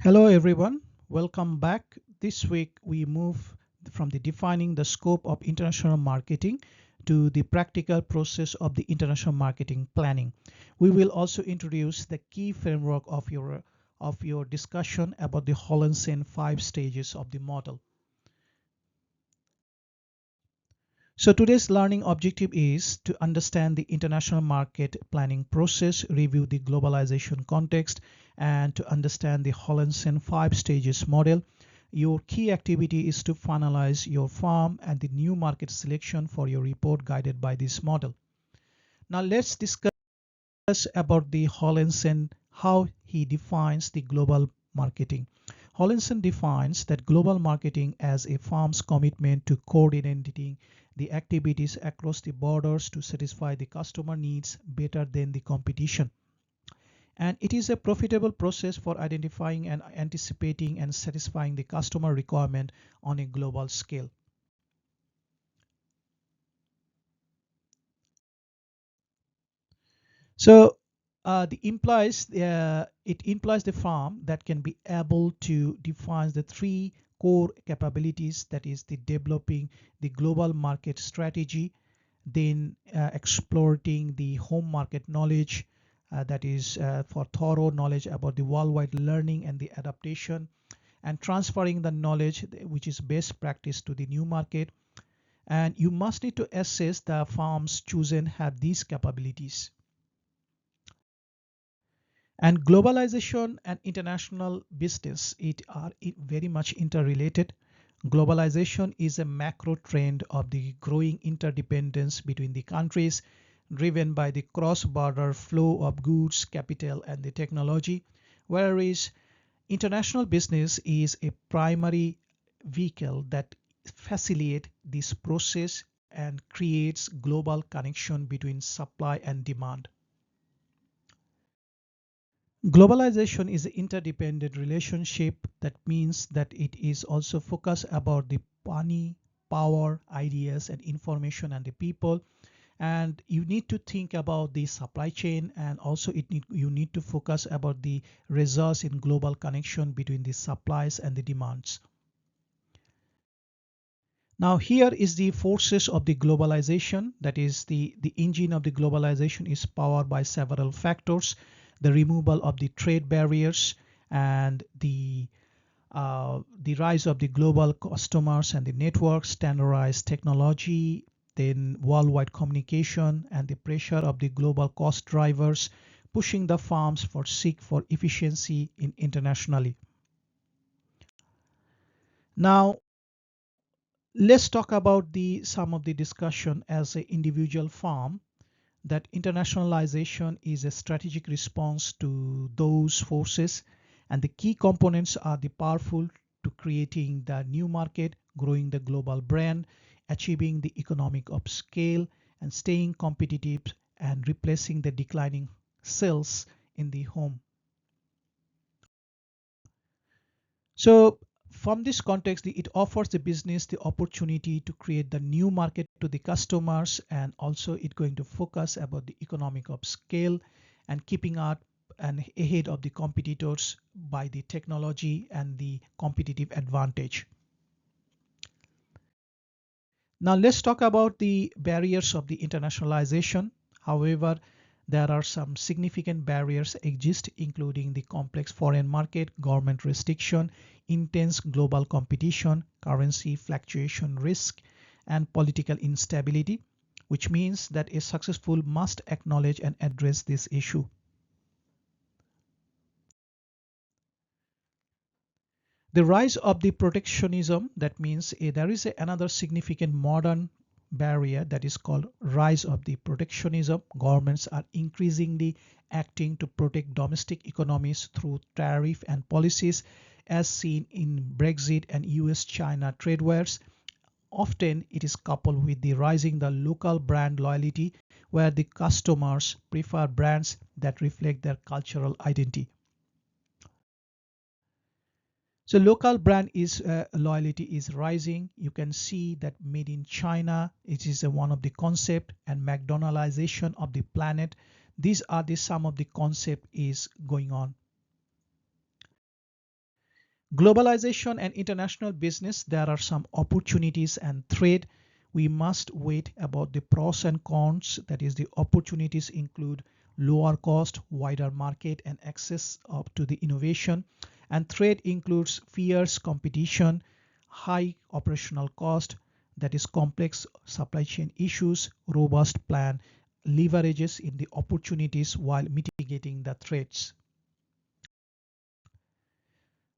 Hello everyone, welcome back. This week we move from the defining the scope of international marketing to the practical process of the international marketing planning. We will also introduce the key framework of your discussion about the Hollensen 5 stages of the model. So today's learning objective is to understand the international market planning process, review the globalization context, and to understand the Hollensen 5 stages model. Your key activity is to finalize your farm and the new market selection for your report guided by this model. Now let's discuss about the Hollensen, how he defines the global marketing. Hollensen defines that global marketing as a firm's commitment to coordinating the activities across the borders to satisfy the customer needs better than the competition. And it is a profitable process for identifying and anticipating and satisfying the customer requirement on a global scale. So it implies the firm that can be able to define the three core capabilities, that is the developing the global market strategy, then exploiting the home market knowledge, that is for thorough knowledge about the worldwide learning and the adaptation, and transferring the knowledge which is best practice to the new market. And you must need to assess the firms chosen have these capabilities. And globalization and international business, it are very much interrelated. Globalization is a macro trend of the growing interdependence between the countries, driven by the cross-border flow of goods, capital, and the technology, whereas international business is a primary vehicle that facilitates this process and creates global connection between supply and demand. Globalization is an interdependent relationship. That means that it is also focused about the money, power, ideas, and information and the people. And you need to think about the supply chain, and also you need to focus about the results in global connection between the supplies and the demands. Now here is the forces of the globalization. That is the engine of the globalization is powered by several factors: the removal of the trade barriers, and the rise of the global customers and the network, standardized technology, then worldwide communication, and the pressure of the global cost drivers pushing the firms for seek for efficiency in internationally. Now let's talk about the some of the discussion as an individual firm, that internationalization is a strategic response to those forces, and the key components are the powerful to creating the new market, growing the global brand, achieving the economic of scale, and staying competitive, and replacing the declining sales in the home. So from this context, it offers the business the opportunity to create the new market to the customers, and also it's going to focus about the economic of scale and keeping up and ahead of the competitors by the technology and the competitive advantage. Now let's talk about the barriers of the internationalization. However, there are some significant barriers exist, including the complex foreign market, government restriction, intense global competition, currency fluctuation risk, and political instability, which means that a successful must acknowledge and address this issue. The rise of the protectionism, that means there is another significant modern barrier, that is called rise of the protectionism. Governments are increasingly acting to protect domestic economies through tariff and policies, as seen in Brexit and US-China trade wars. Often it is coupled with the rising the local brand loyalty, where the customers prefer brands that reflect their cultural identity. So local brand is loyalty is rising. You can see that made in China, it is one of the concept, and McDonaldization of the planet. These are the some of the concept is going on. Globalization and international business, there are some opportunities and threat. We must wait about the pros and cons. That is, the opportunities include lower cost, wider market, and access up to the innovation. And threat includes fierce competition, high operational cost, that is complex supply chain issues, robust plan leverages in the opportunities while mitigating the threats.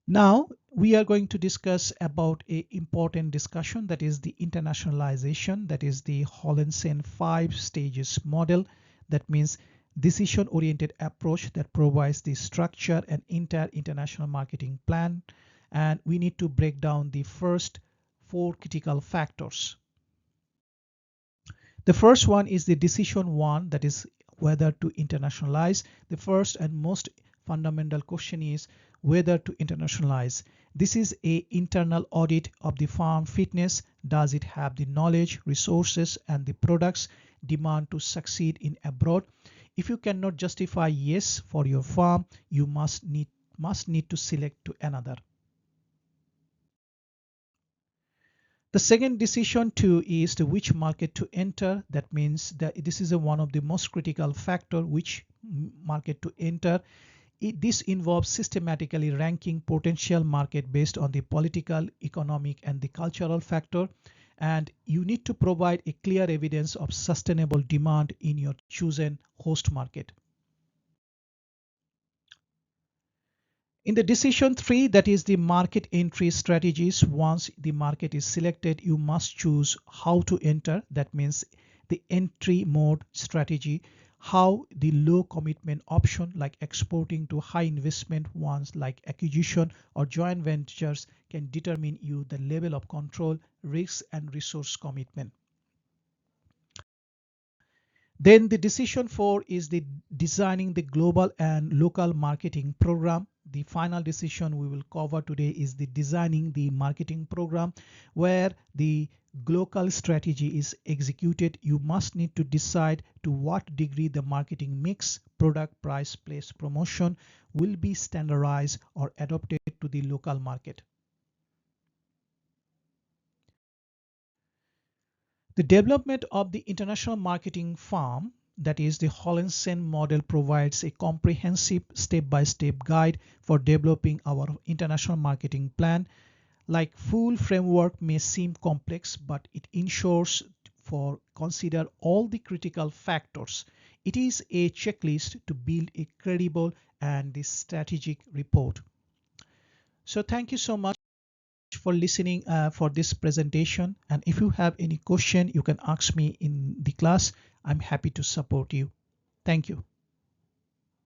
Now we are going to discuss about a important discussion, that is the internationalization, that is the Hollensen 5 stages model. That means decision oriented approach that provides the structure and entire international marketing plan. And we need to break down the first 4 critical factors. The first one is the decision one, that is whether to internationalize. The first and most fundamental question is whether to internationalize. This is a internal audit of the firm fitness. Does it have the knowledge, resources, and the products demand to succeed in abroad? If you cannot justify yes for your firm, you must need to select to another. The second decision too is to which market to enter. That means that this is one of the most critical factor, which market to enter. This involves systematically ranking potential market based on the political, economic, and the cultural factor. And you need to provide a clear evidence of sustainable demand in your chosen host market. In the decision 3, that is the market entry strategies. Once the market is selected, you must choose how to enter. That means the entry mode strategy, how the low commitment option like exporting to high investment ones like acquisition or joint ventures can determine you the level of control, risk, and resource commitment. Then the decision 4 is the designing the global and local marketing program. The final decision we will cover today is the designing the marketing program, where the local strategy is executed. You must need to decide to what degree the marketing mix, product, price, place, promotion will be standardized or adopted to the local market. The development of the international marketing firm, that is the Hollensen model, provides a comprehensive step-by-step guide for developing our international marketing plan. Like full framework may seem complex, but it ensures for consider all the critical factors. It is a checklist to build a credible and the strategic report. So thank you so much for listening for this presentation, and if you have any question you can ask me in the class. I'm happy to support you. Thank you.